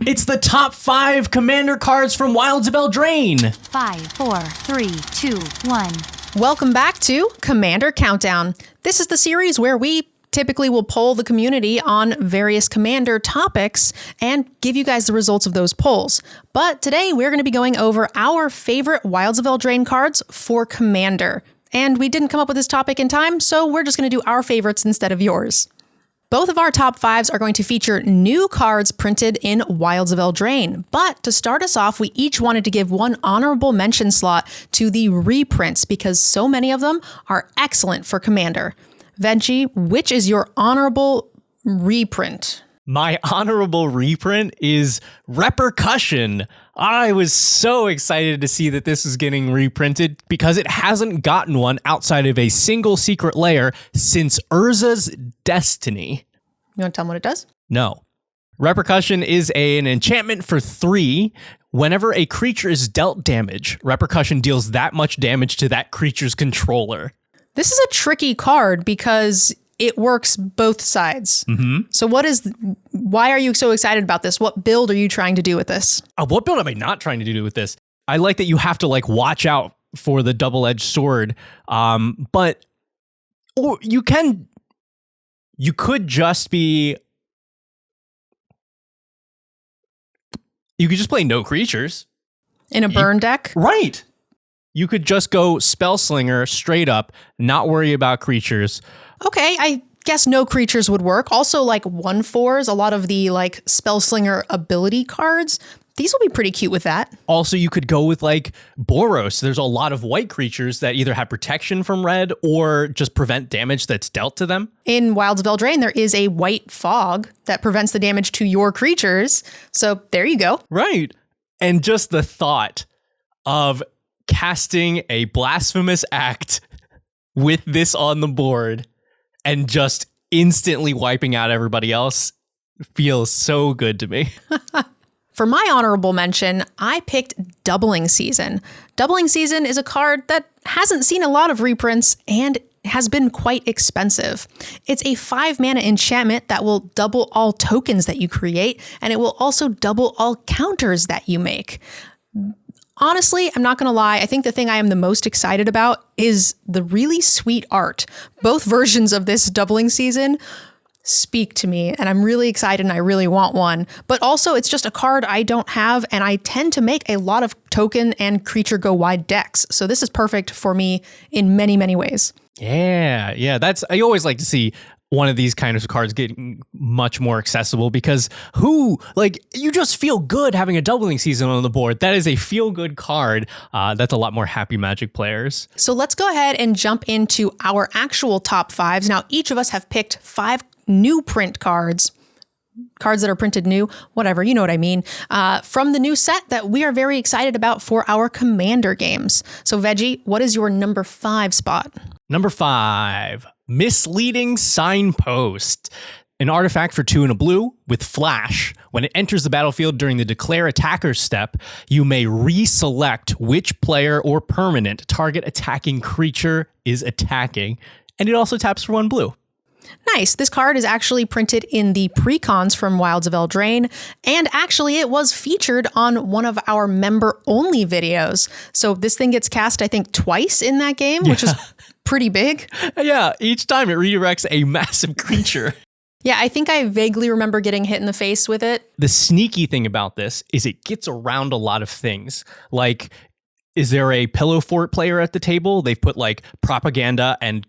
It's the top 5 commander cards from Wilds of Eldraine. 5, 4, 3, 2, 1. Welcome back to Commander Countdown. This is the series where we typically will poll the community on various commander topics and give you guys the results of those polls. But today we're going to be going over our favorite Wilds of Eldraine cards for commander. And we didn't come up with this topic in time, so we're just going to do our favorites instead of yours. Both of our top 5s are going to feature new cards printed in Wilds of Eldraine. But to start us off, we each wanted to give one honorable mention slot to the reprints because so many of them are excellent for Commander. Veggie, which is your honorable reprint? My honorable reprint is Repercussion. I was so excited to see that this is getting reprinted because it hasn't gotten one outside of a single secret lair since Urza's Destiny. You want to tell them what it does? No. Repercussion is an enchantment for 3. Whenever a creature is dealt damage, Repercussion deals that much damage to that creature's controller. This is a tricky card because it works both sides. Mm-hmm. So why are you so excited about this? What build are you trying to do with this? What build am I not trying to do with this? I like that you have to watch out for the double-edged sword. But you could just play no creatures. In a burn deck? Right. You could just go Spellslinger straight up, not worry about creatures. Okay, I guess no creatures would work. Also, 1/4s, a lot of the Spellslinger ability cards, these will be pretty cute with that. Also, you could go with Boros. There's a lot of white creatures that either have protection from red or just prevent damage that's dealt to them. In Wilds of Eldraine, there is a white fog that prevents the damage to your creatures. So there you go. Right. And just the thought of casting a blasphemous act with this on the board and just instantly wiping out everybody else feels so good to me. For my honorable mention, I picked Doubling Season. Doubling Season is a card that hasn't seen a lot of reprints and has been quite expensive. It's a 5-mana enchantment that will double all tokens that you create, and it will also double all counters that you make. Honestly, I'm not going to lie. I think the thing I am the most excited about is the really sweet art. Both versions of this Doubling Season speak to me, and I'm really excited and I really want one. But also, it's just a card I don't have, and I tend to make a lot of token and creature go wide decks. So this is perfect for me in many, many ways. Yeah. I always like to see one of these kind of cards getting much more accessible because you just feel good having a Doubling Season on the board. That is a feel good card. That's a lot more happy Magic players. So let's go ahead and jump into our actual top 5s. Now, each of us have picked 5 new print cards that are printed new, whatever, you know what I mean, from the new set that we are very excited about for our Commander games. So Veggie, what is your number 5 spot? Number 5, Misleading Signpost. An artifact for 2 and a blue with flash. When it enters the battlefield during the declare attacker step, you may reselect which player or permanent target attacking creature is attacking. And it also taps for 1 blue. Nice. This card is actually printed in the precons from Wilds of Eldraine, and actually it was featured on one of our member-only videos. So this thing gets cast, I think, twice in that game, which is pretty big. Yeah, each time it redirects a massive creature. Yeah, I think I vaguely remember getting hit in the face with it. The sneaky thing about this is it gets around a lot of things. Is there a Pillow Fort player at the table? They've put Propaganda and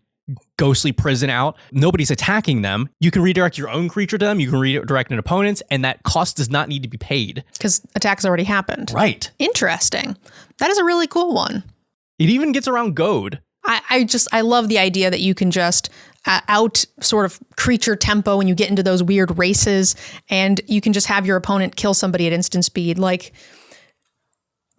Ghostly Prison out. Nobody's attacking them. You can redirect your own creature to them. You can redirect an opponent's, and that cost does not need to be paid. Because attacks already happened. Right. Interesting. That is a really cool one. It even gets around Goad. I love the idea that you can just out sort of creature tempo when you get into those weird races, and you can just have your opponent kill somebody at instant speed.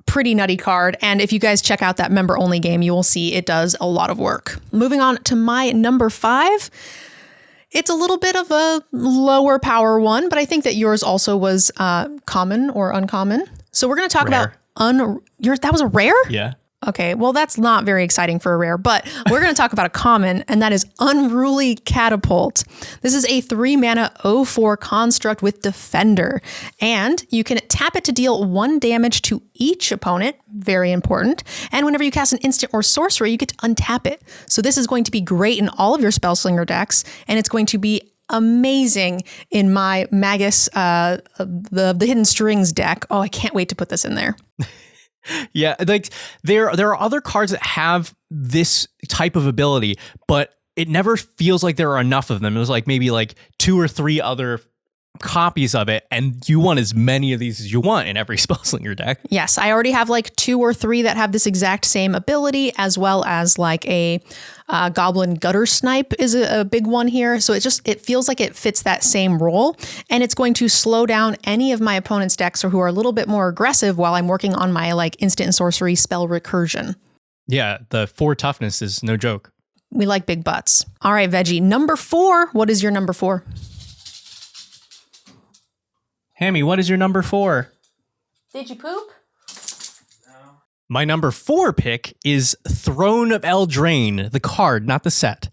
Pretty nutty card. And if you guys check out that member only game, you will see it does a lot of work. Moving on to my number 5. It's a little bit of a lower power one, but I think that yours also was common or uncommon. So we're going to talk Rare. about that was a rare? Yeah. Okay, well, that's not very exciting for a rare, but we're going to talk about a common, and that is Unruly Catapult. This is a 3-mana 0/4 construct with Defender, and you can tap it to deal 1 damage to each opponent, very important, and whenever you cast an instant or sorcery, you get to untap it. So this is going to be great in all of your Spellslinger decks, and it's going to be amazing in my Magus, the Hidden Strings deck. Oh, I can't wait to put this in there. Yeah, like there are other cards that have this type of ability, but it never feels like there are enough of them. It was like maybe like 2 or 3 other copies of it, and you want as many of these as you want in every Spellslinger deck. Yes, I already have like 2 or 3 that have this exact same ability, as well as like a Goblin Gutter Snipe is a big one here. So it feels like it fits that same role, and it's going to slow down any of my opponent's decks or who are a little bit more aggressive while I'm working on my like instant and sorcery spell recursion. Yeah, the 4 toughness is no joke. We like big butts. All right, Veggie, number 4. What is your number 4? Hammy, what is your number 4? Did you poop? My number 4 pick is Throne of Eldraine, the card, not the set.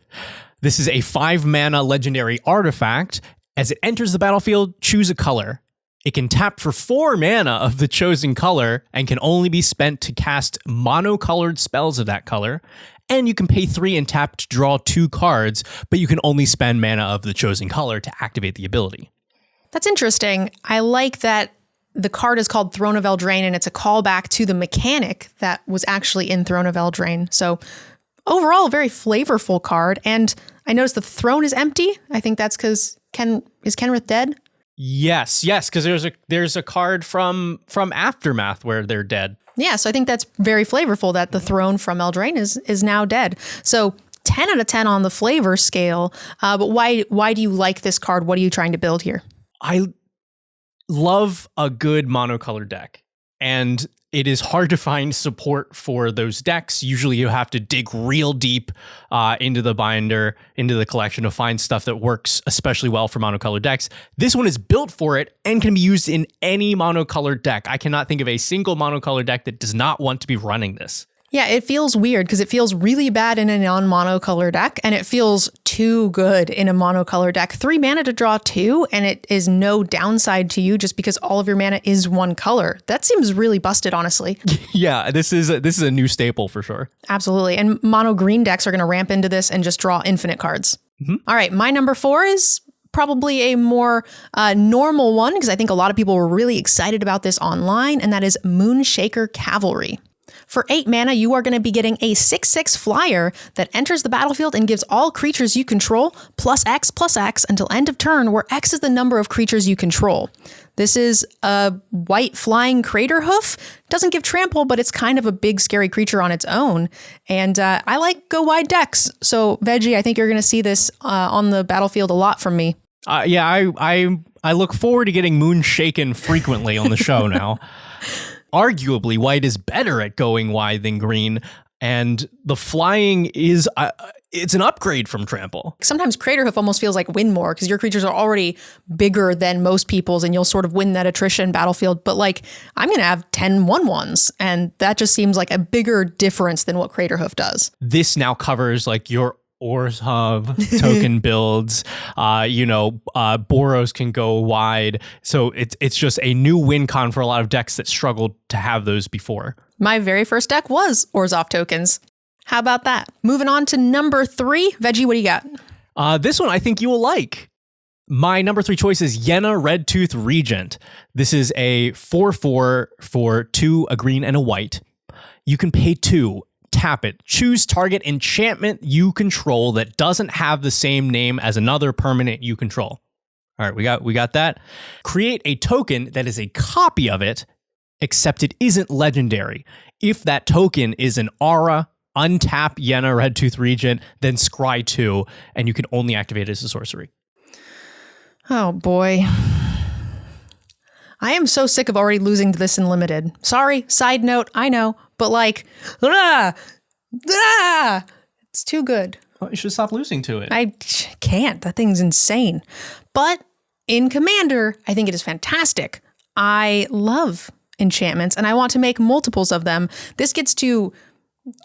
This is a 5-mana legendary artifact. As it enters the battlefield, choose a color. It can tap for 4 mana of the chosen color and can only be spent to cast monocolored spells of that color. And you can pay 3 and tap to draw 2 cards, but you can only spend mana of the chosen color to activate the ability. That's interesting. I like that the card is called Throne of Eldraine, and it's a callback to the mechanic that was actually in Throne of Eldraine. So overall, a very flavorful card. And I noticed the throne is empty. I think that's because is Kenrith dead? Yes, because there's a card from Aftermath where they're dead. Yeah, so I think that's very flavorful that the throne from Eldraine is now dead. So 10 out of 10 on the flavor scale. But why do you like this card? What are you trying to build here? I love a good monocolor deck, and it is hard to find support for those decks. Usually you have to dig real deep into the binder, into the collection to find stuff that works especially well for monocolor decks. This one is built for it and can be used in any monocolor deck. I cannot think of a single monocolor deck that does not want to be running this. Yeah, it feels weird because it feels really bad in a non-monocolor deck, and it feels too good in a monocolor deck. 3 mana to draw 2, and it is no downside to you just because all of your mana is one color. That seems really busted, honestly. Yeah, this is a new staple for sure. Absolutely. And mono green decks are going to ramp into this and just draw infinite cards. Mm-hmm. All right, my number 4 is probably a more normal one because I think a lot of people were really excited about this online, and that is Moonshaker Cavalry. For 8 mana, you are going to be getting a 6/6 flyer that enters the battlefield and gives all creatures you control +X until end of turn, where X is the number of creatures you control. This is a white flying crater hoof. Doesn't give trample, but it's kind of a big scary creature on its own. And I like go wide decks. So Veggie, I think you're going to see this on the battlefield a lot from me. Yeah, I look forward to getting Moonshaken frequently on the show now. Arguably, white is better at going wide than green, and the flying is it's an upgrade from trample. Sometimes Craterhoof almost feels like win more because your creatures are already bigger than most people's, and you'll sort of win that attrition battlefield. But like, I'm going to have 10 1/1s, and that just seems like a bigger difference than what Craterhoof does. This now covers like your Orzhov token builds, Boros can go wide. So it's just a new win con for a lot of decks that struggled to have those before. My very first deck was Orzhov tokens. How about that? Moving on to number 3. Veggie, what do you got? This one I think you will like. My number 3 choice is Yenna Redtooth Regent. This is a 4/4 for 2, a green and a white. You can pay 2. Tap it. Choose target enchantment you control that doesn't have the same name as another permanent you control. All right, we got that. Create a token that is a copy of it, except it isn't legendary. If that token is an aura, untap Yenna Redtooth Regent, then scry 2, and you can only activate it as a sorcery. Oh boy. I am so sick of already losing to this in limited. Sorry, side note, I know, but like, it's too good. Well, you should stop losing to it. I can't. That thing's insane. But in Commander, I think it is fantastic. I love enchantments, and I want to make multiples of them. This gets to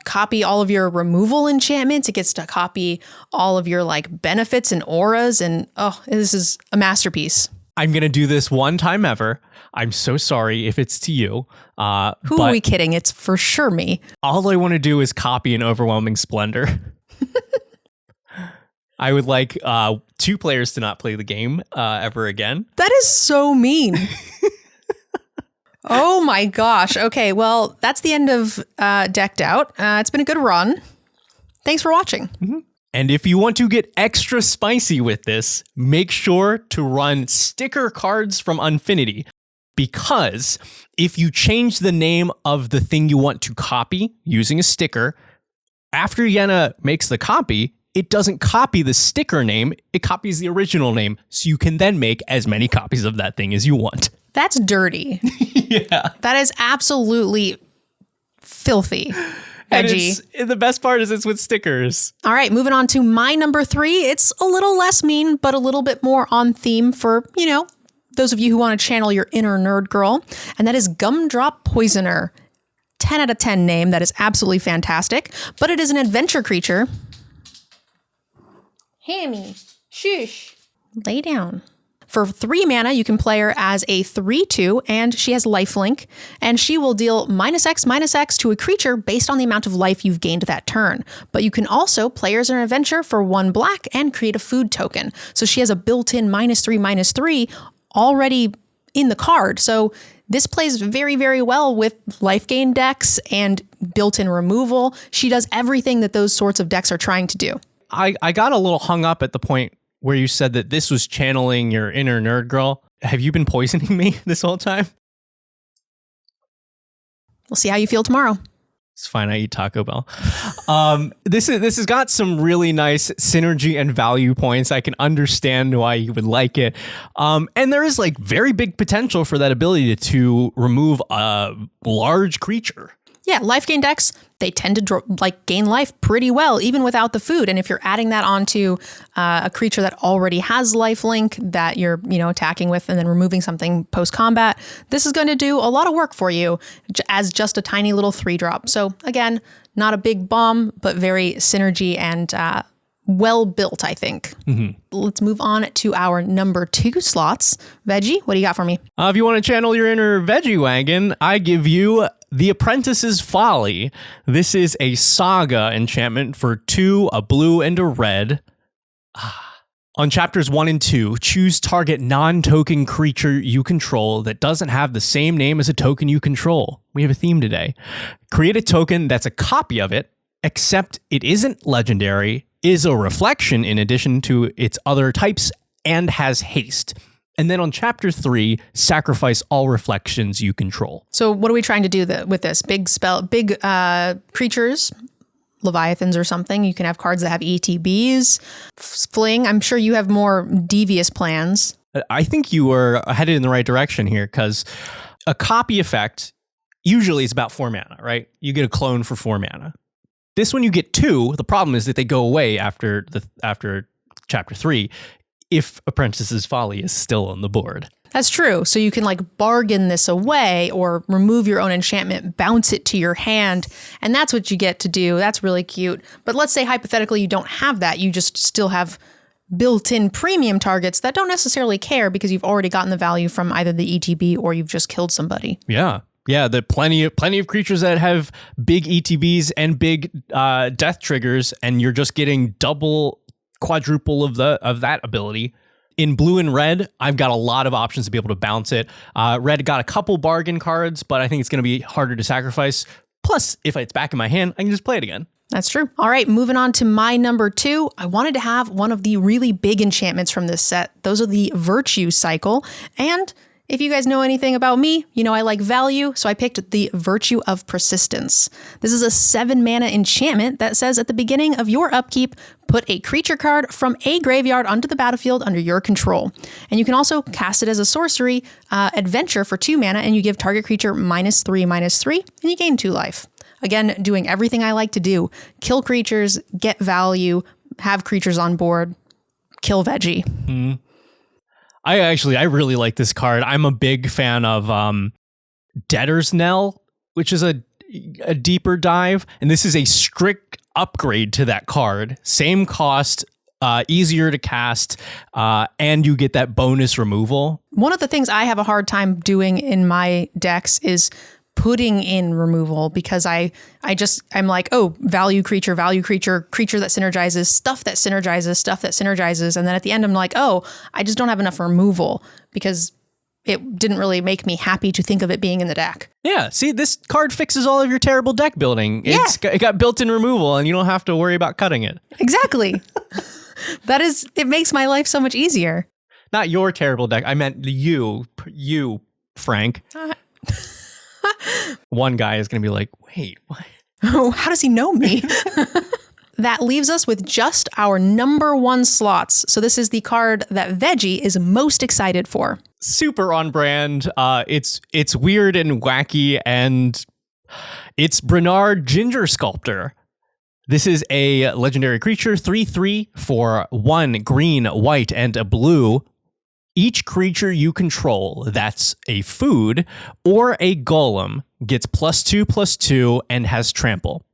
copy all of your removal enchantments. It gets to copy all of your like benefits and auras. And this is a masterpiece. I'm going to do this one time ever. I'm so sorry if it's to you. Who are we kidding? It's for sure me. All I want to do is copy an Overwhelming Splendor. I would like 2 players to not play the game ever again. That is so mean. Oh my gosh. Okay, well, that's the end of Decked Out. It's been a good run. Thanks for watching. Mm-hmm. And if you want to get extra spicy with this, make sure to run sticker cards from Unfinity. Because if you change the name of the thing you want to copy using a sticker, after Yenna makes the copy, it doesn't copy the sticker name, it copies the original name. So you can then make as many copies of that thing as you want. That's dirty. Yeah. That is absolutely filthy. Veggie. And the best part is it's with stickers. All right, moving on to my number 3. It's a little less mean, but a little bit more on theme for, those of you who want to channel your inner nerd girl. And that is Gumdrop Poisoner. 10 out of 10 name. That is absolutely fantastic. But it is an adventure creature. Hammy, shush. Lay down. For 3 mana, you can play her as a 3/2, and she has lifelink, and she will deal -X/-X to a creature based on the amount of life you've gained that turn. But you can also play her as an adventure for 1 black and create a food token. So she has a built-in -3/-3 already in the card. So this plays very, very well with life gain decks and built-in removal. She does everything that those sorts of decks are trying to do. I got a little hung up at the point where you said that this was channeling your inner nerd girl. Have you been poisoning me this whole time? We'll see how you feel tomorrow. It's fine. I eat Taco Bell. This has got some really nice synergy and value points. I can understand why you would like it. And there is like very big potential for that ability to remove a large creature. Yeah, life gain decks, they tend to gain life pretty well, even without the food. And if you're adding that onto a creature that already has lifelink that you're, attacking with and then removing something post-combat, this is going to do a lot of work for you as just a tiny little 3-drop. So again, not a big bomb, but very synergy and well built, I think. Mm-hmm. Let's move on to our number 2 slots. Veggie, what do you got for me? If you want to channel your inner veggie wagon, I give you The Apprentice's Folly. This is a saga enchantment for 2, a blue and a red. On chapters 1 and 2, choose target non-token creature you control that doesn't have the same name as a token you control. We have a theme today. Create a token that's a copy of it, except it isn't legendary, is a reflection in addition to its other types, and has haste. And then on chapter 3, sacrifice all reflections you control. So what are we trying to do with this? Big creatures, Leviathans or something. You can have cards that have ETBs. Fling, I'm sure you have more devious plans. I think you were headed in the right direction here, because a copy effect usually is about 4 mana, right? You get a clone for 4 mana. This one you get 2. The problem is that they go away after chapter 3 if Apprentice's Folly is still on the board. That's true. So you can bargain this away or remove your own enchantment, bounce it to your hand, and that's what you get to do. That's really cute. But let's say hypothetically you don't have that. You just still have built-in premium targets that don't necessarily care because you've already gotten the value from either the ETB or you've just killed somebody. Yeah. Yeah, there are plenty of creatures that have big ETBs and big death triggers, and you're just getting quadruple of that ability. In blue and red, I've got a lot of options to be able to bounce it. Red got a couple bargain cards, but I think it's going to be harder to sacrifice. Plus, if it's back in my hand, I can just play it again. That's true. All right, moving on to my number 2. I wanted to have one of the really big enchantments from this set. Those are the Virtue Cycle. And if you guys know anything about me, you know I like value, so I picked the Virtue of Persistence. This is a 7 mana enchantment that says at the beginning of your upkeep, put a creature card from a graveyard onto the battlefield under your control. And you can also cast it as a sorcery adventure for 2 mana, and you give target creature -3/-3, and you gain 2 life. Again, doing everything I like to do. Kill creatures, get value, have creatures on board, kill Veggie. Mm. I really like this card. I'm a big fan of Debtor's Knell, which is a deeper dive, and this is a strict upgrade to that card. Same cost, easier to cast, and you get that bonus removal. One of the things I have a hard time doing in my decks is putting in removal, because I'm like, oh, value creature, creature that synergizes, stuff that synergizes. And then at the end, I'm like, oh, I just don't have enough removal, because it didn't really make me happy to think of it being in the deck. Yeah, see, this card fixes all of your terrible deck building. It got built-in removal, and you don't have to worry about cutting it. Exactly. It makes my life so much easier. Not your terrible deck. I meant you, Frank. One guy is going to be like, wait, what? Oh, how does he know me? That leaves us with just our number 1 slots. So this is the card that Veggie is most excited for. Super on brand. It's weird and wacky, and it's Bernard Ginger Sculptor. This is a legendary creature, 3/3 for 1 green, white, and a blue. Each creature you control that's a food or a golem gets +2/+2 and has trample.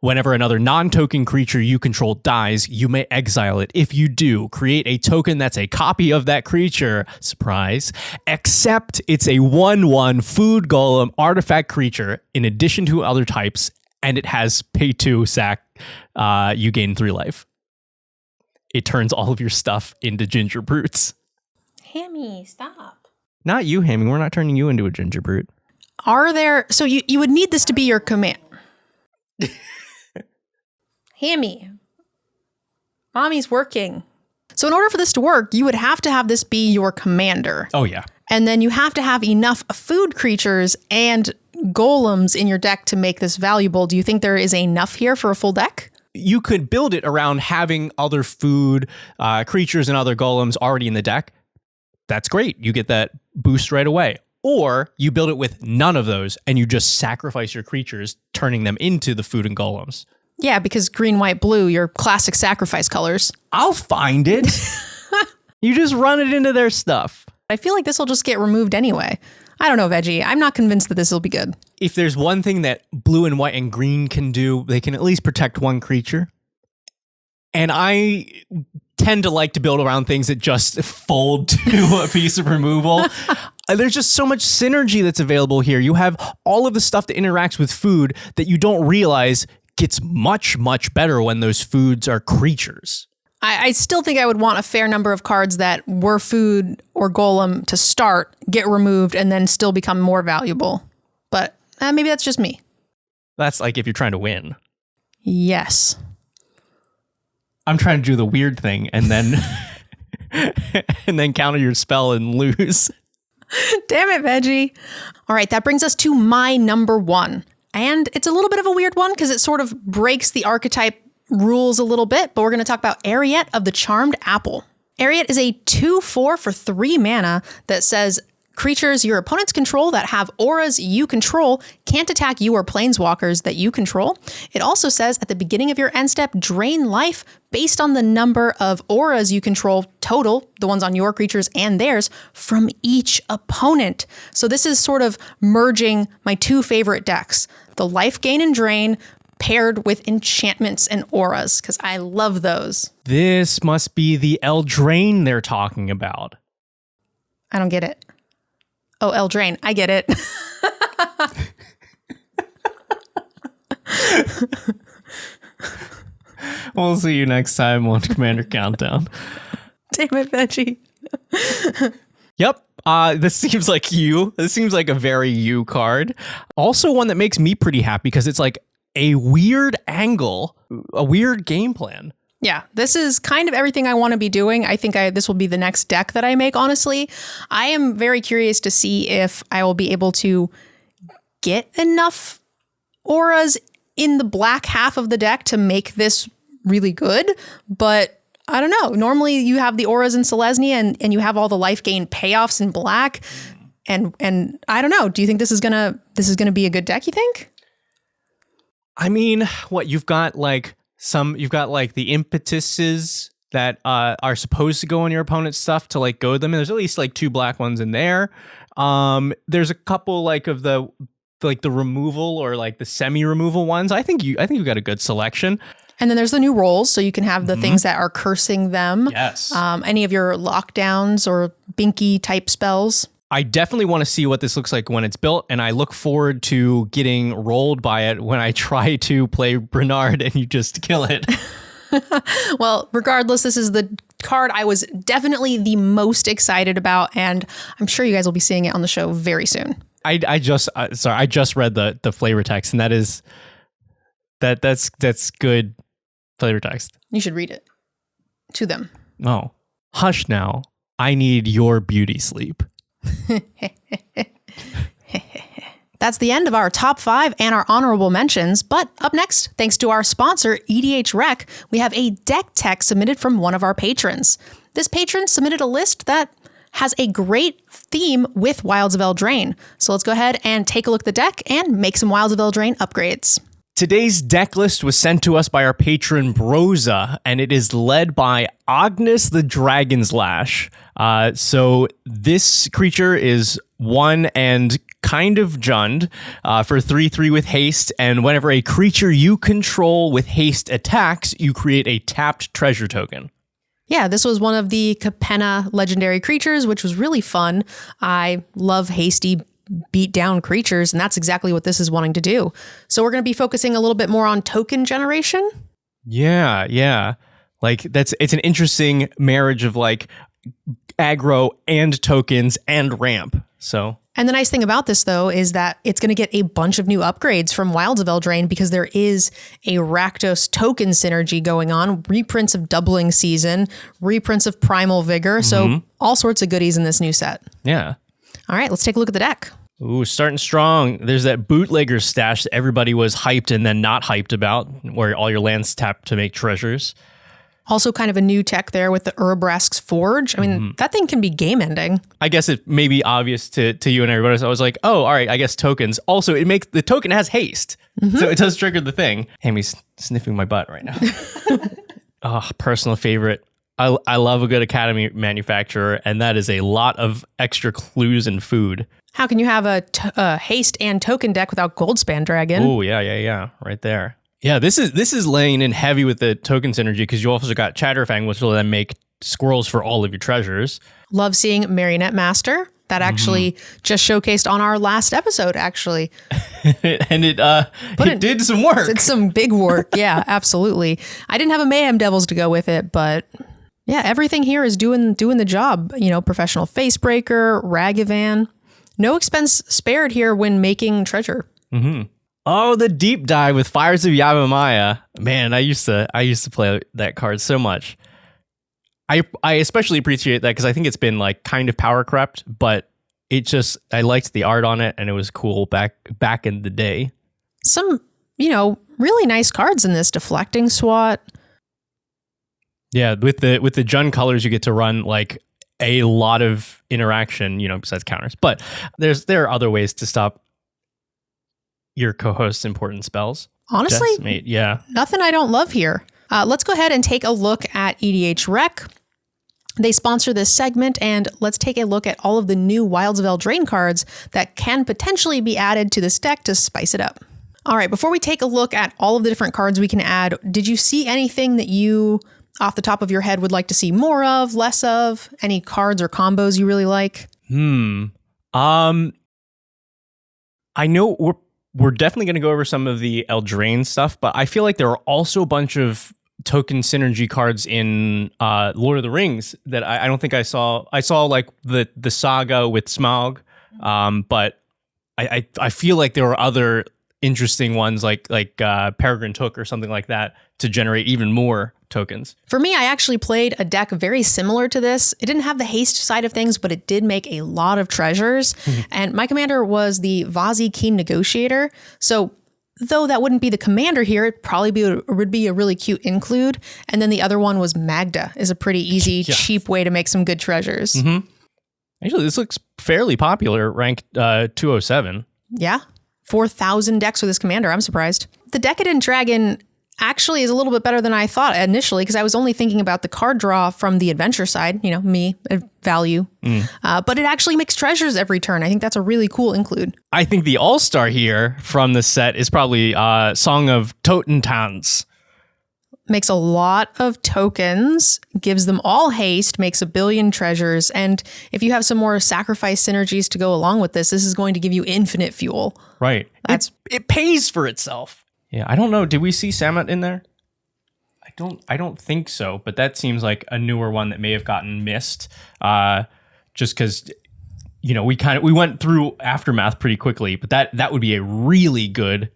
Whenever another non-token creature you control dies, you may exile it. If you do, create a token that's a copy of that creature, surprise, except it's a 1/1 food golem artifact creature in addition to other types, and it has pay 2 sack, you gain 3 life. It turns all of your stuff into ginger brutes. Hammy, stop. Not you, Hammy. We're not turning you into a ginger brute. So you would need this to be your command. Hammy, Mommy's working. So in order for this to work, you would have to have this be your commander. Oh, yeah. And then you have to have enough food creatures and golems in your deck to make this valuable. Do you think there is enough here for a full deck? You could build it around having other food, creatures, and other golems already in the deck. That's great. You get that boost right away. Or you build it with none of those and you just sacrifice your creatures, turning them into the food and golems. Yeah, because green, white, blue, your classic sacrifice colors. I'll find it. You just run it into their stuff. I feel like this will just get removed anyway. I don't know, Veggie. I'm not convinced that this will be good. If there's one thing that blue and white and green can do, they can at least protect one creature. And I tend to like to build around things that just fold to a piece of removal. There's just so much synergy that's available here. You have all of the stuff that interacts with food that you don't realize gets much, much better when those foods are creatures. I still think I would want a fair number of cards that were food or golem to start, get removed, and then still become more valuable. But maybe that's just me. That's like if you're trying to win. Yes. I'm trying to do the weird thing and then and then counter your spell and lose. Damn it, Veggie. All right, that brings us to my number 1. And it's a little bit of a weird one because it sort of breaks the archetype rules a little bit, but we're going to talk about Ariette of the Charmed Apple. Ariette is a 2/4 for 3 mana that says creatures your opponents control that have auras you control can't attack you or planeswalkers that you control. It also says at the beginning of your end step, drain life based on the number of auras you control total, the ones on your creatures and theirs, from each opponent. So this is sort of merging my 2 favorite decks, the life gain and drain paired with enchantments and auras, because I love those. This must be the Eldraine they're talking about. I don't get it. Oh, Eldraine. I get it. We'll see you next time on Commander Countdown. Damn it, Veggie. Yep. This seems like you. This seems like a very you card. Also one that makes me pretty happy because it's like a weird angle, a weird game plan. Yeah, this is kind of everything I want to be doing. I think this will be the next deck that I make, honestly. I am very curious to see if I will be able to get enough auras in the black half of the deck to make this really good. But I don't know. Normally you have the auras in Selesnya and you have all the life gain payoffs in black. And I don't know. Do you think this is gonna be a good deck, you think? I mean, what you've got like the impetuses that are supposed to go on your opponent's stuff to like goad them. And there's at least like 2 black ones in there. There's a couple like of the like the removal or like the semi-removal ones. I think you've got a good selection. And then there's the new roles, so you can have the things that are cursing them. Yes. Any of your lockdowns or binky type spells. I definitely want to see what this looks like when it's built, and I look forward to getting rolled by it when I try to play Bernard and you just kill it. Well, regardless, this is the card I was definitely the most excited about, and I'm sure you guys will be seeing it on the show very soon. I just read the flavor text, and that's good flavor text. You should read it to them. Oh, hush now. I need your beauty sleep. That's the end of our top 5 and our honorable mentions. But up next, thanks to our sponsor, EDHRec, we have a deck tech submitted from one of our patrons. This patron submitted a list that has a great theme with Wilds of Eldraine. So let's go ahead and take a look at the deck and make some Wilds of Eldraine upgrades. Today's deck list was sent to us by our patron Broza, and it is led by Agnes the Dragon's Lash. So this creature is 1 and kind of Jund for 3/3 with haste, and whenever a creature you control with haste attacks, you create a tapped treasure token. Yeah, this was one of the Capenna legendary creatures, which was really fun. I love hasty beat down creatures, and that's exactly what this is wanting to do. So we're going to be focusing a little bit more on token generation. Yeah. Like it's an interesting marriage of like aggro and tokens and ramp. And the nice thing about this, though, is that it's going to get a bunch of new upgrades from Wilds of Eldraine because there is a Rakdos token synergy going on, reprints of Doubling Season, reprints of Primal Vigor. So all sorts of goodies in this new set. Yeah. All right, let's take a look at the deck. Ooh, starting strong. There's that bootlegger stash that everybody was hyped and then not hyped about, where all your lands tap to make treasures. Also kind of a new tech there with the Urabrask's Forge. I mean, that thing can be game ending. I guess it may be obvious to you and everybody. So I was like, oh, all right, I guess tokens. Also, it makes the token has haste. So it does trigger the thing. Amy's sniffing my butt right now. Oh, personal favorite. I love a good Academy manufacturer, and that is a lot of extra clues and food. How can you have a haste and token deck without Goldspan Dragon? Oh, yeah. Right there. Yeah, this is laying in heavy with the token synergy because you also got Chatterfang, which will then make squirrels for all of your treasures. Love seeing Marionette Master. That actually just showcased on our last episode, actually. And it did some work. It's some big work. Yeah, absolutely. I didn't have a Mayhem Devils to go with it, but yeah, everything here is doing the job. You know, Professional Facebreaker, Ragavan. No expense spared here when making treasure. Oh, the deep dive with Fires of Yavimaya. Man, I used to play that card so much. I especially appreciate that because I think it's been like kind of power crept, but I liked the art on it and it was cool back in the day. Some, really nice cards in this. Deflecting Swat. Yeah, with the Jund colors you get to run like a lot of interaction, besides counters. But there are other ways to stop your co-host's important spells. Honestly, Decimate, yeah. Nothing I don't love here. Let's go ahead and take a look at EDHRec. They sponsor this segment, and let's take a look at all of the new Wilds of Eldraine cards that can potentially be added to this deck to spice it up. All right, before we take a look at all of the different cards we can add, did you see anything that you, off the top of your head, would like to see more of, less of? Any cards or combos you really like? I know we're definitely going to go over some of the Eldraine stuff, but I feel like there are also a bunch of token synergy cards in Lord of the Rings that I don't think I saw. I saw like the saga with Smaug, but I feel like there are other interesting ones like Peregrine Took or something like that to generate even more tokens. For me, I actually played a deck very similar to this. It didn't have the haste side of things, but it did make a lot of treasures. And my commander was the Vazi Keen Negotiator. So though that wouldn't be the commander here, it probably would be a really cute include. And then the other one was Magda, is a pretty easy, cheap way to make some good treasures. Actually, this looks fairly popular, ranked 207. Yeah, 4,000 decks with this commander. I'm surprised. The Decadent Dragon actually is a little bit better than I thought initially, because I was only thinking about the card draw from the adventure side, value. But it actually makes treasures every turn. I think that's a really cool include. I think the all-star here from the set is probably Song of Totentans. Makes a lot of tokens, gives them all haste, makes 1 billion treasures, and if you have some more sacrifice synergies to go along with this is going to give you infinite fuel. Right. It pays for itself. Yeah, I don't know. Did we see Samut in there? I don't think so, but that seems like a newer one that may have gotten missed. Just because we went through Aftermath pretty quickly, but that would be a really good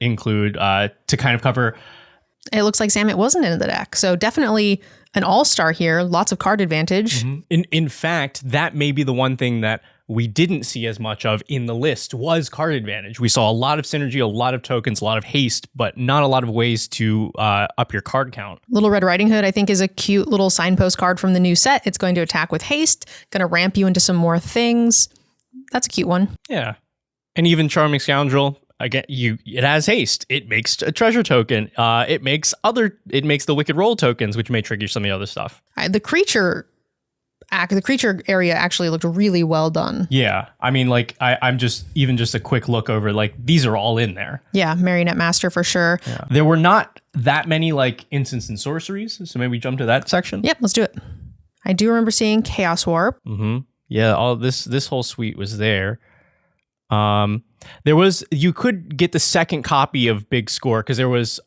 include to kind of cover. It looks like Samut wasn't in the deck, so definitely an all-star here. Lots of card advantage. Mm-hmm. In fact, that may be the one thing that we didn't see as much of in the list was card advantage. We saw a lot of synergy, a lot of tokens, a lot of haste, but not a lot of ways to up your card count. Little Red Riding Hood, I think, is a cute little signpost card from the new set. It's going to attack with haste, going to ramp you into some more things. That's a cute one. Yeah. And even Charming Scoundrel, again, it has haste. It makes a treasure token. It makes the Wicked Roll tokens, which may trigger some of the other stuff. The creature area actually looked really well done. Yeah. I mean, I'm just a quick look over, these are all in there. Yeah. Marionette Master for sure. Yeah. There were not that many instants and sorceries. So maybe we jump to that section. Yep. Let's do it. I do remember seeing Chaos Warp. Mm-hmm. Yeah. All this whole suite was there. You could get the second copy of Big Score because there was,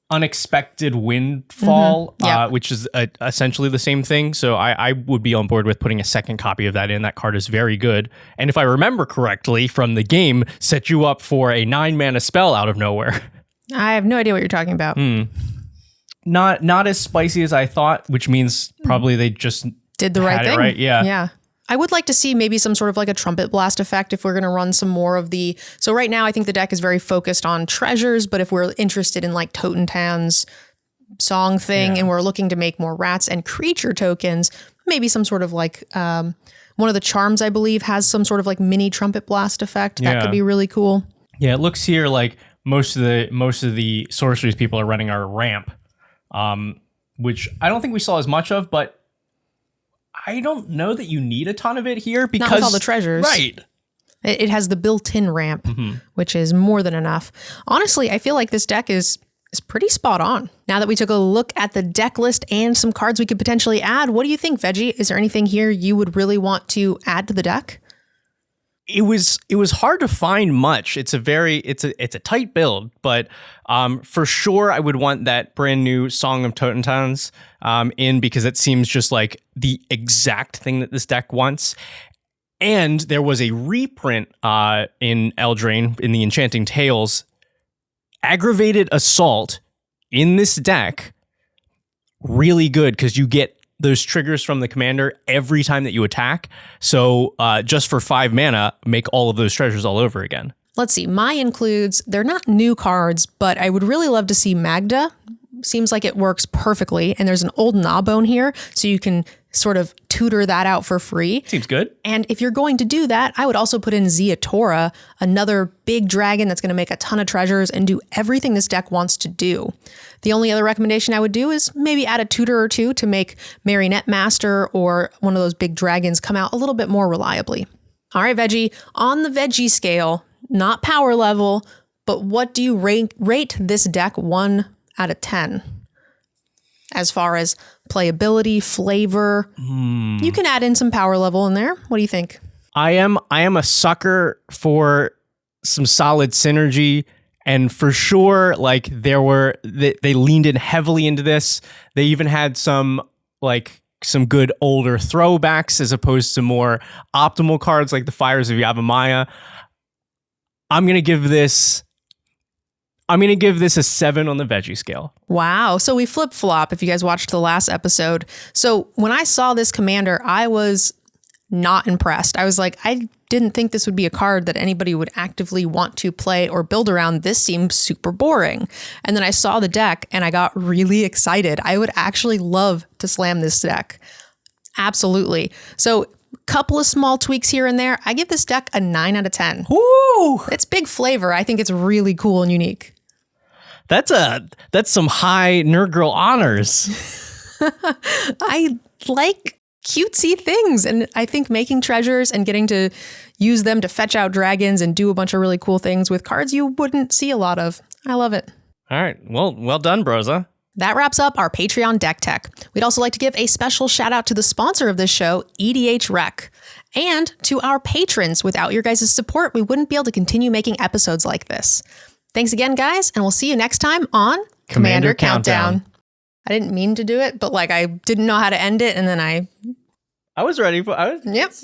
Unexpected Windfall, which is essentially the same thing. So I would be on board with putting a second copy of that in. That card is very good. And if I remember correctly from the game, set you up for a 9-mana spell out of nowhere. I have no idea what you're talking about. Not as spicy as I thought, which means probably they just did the right thing. Right? Yeah. Yeah. I would like to see maybe some sort of a trumpet blast effect if we're going to run some more of the... So right now, I think the deck is very focused on treasures, but if we're interested in Totentan's song thing and we're looking to make more rats and creature tokens, maybe some sort of one of the charms, I believe, has some sort of mini trumpet blast effect. That could be really cool. Yeah, it looks here like most of the sorceries people are running are ramp, which I don't think we saw as much of, but I don't know that you need a ton of it here because... Not with all the treasures. Right. It has the built-in ramp, which is more than enough. Honestly, I feel like this deck is pretty spot on. Now that we took a look at the deck list and some cards we could potentially add, what do you think, Veggie? Is there anything here you would really want to add to the deck? It was hard to find much. It's a tight build, but for sure I would want that brand new Song of Totentans in because it seems just like the exact thing that this deck wants. And there was a reprint in Eldraine in the Enchanting Tales, Aggravated Assault in this deck. Really good because you get those triggers from the commander every time that you attack. So just for 5 mana, make all of those treasures all over again. Let's see. My includes, they're not new cards, but I would really love to see Magda. Seems like it works perfectly. And there's an old Gnawbone here, so you can sort of tutor that out for free. Seems good. And if you're going to do that, I would also put in Ziatora, another big dragon that's going to make a ton of treasures and do everything this deck wants to do. The only other recommendation I would do is maybe add a tutor or two to make Marionette Master or one of those big dragons come out a little bit more reliably. All right, Veggie, on the Veggie scale, not power level, but what do you rate this deck 1 out of 10? As far as playability, flavor, you can add in some power level in there. What do you think? I am a sucker for some solid synergy, and for sure, they leaned in heavily into this. They even had some good older throwbacks as opposed to more optimal cards like the Fires of Yavimaya. I'm gonna give this a 7 on the Veggie scale. Wow. So we flip-flop if you guys watched the last episode. So when I saw this commander, I was not impressed. I was like, I didn't think this would be a card that anybody would actively want to play or build around. This seems super boring. And then I saw the deck and I got really excited. I would actually love to slam this deck. Absolutely. So couple of small tweaks here and there. I give this deck a 9 out of 10. Woo! It's big flavor. I think it's really cool and unique. That's some high nerd girl honors. I like cutesy things, and I think making treasures and getting to use them to fetch out dragons and do a bunch of really cool things with cards you wouldn't see a lot of. I love it. All right. Well done, Broza. That wraps up our Patreon deck tech. We'd also like to give a special shout out to the sponsor of this show, EDHRec, and to our patrons. Without your guys' support, we wouldn't be able to continue making episodes like this. Thanks again, guys, and we'll see you next time on Commander Countdown. I didn't mean to do it, but I didn't know how to end it, and then I was ready for. Yep.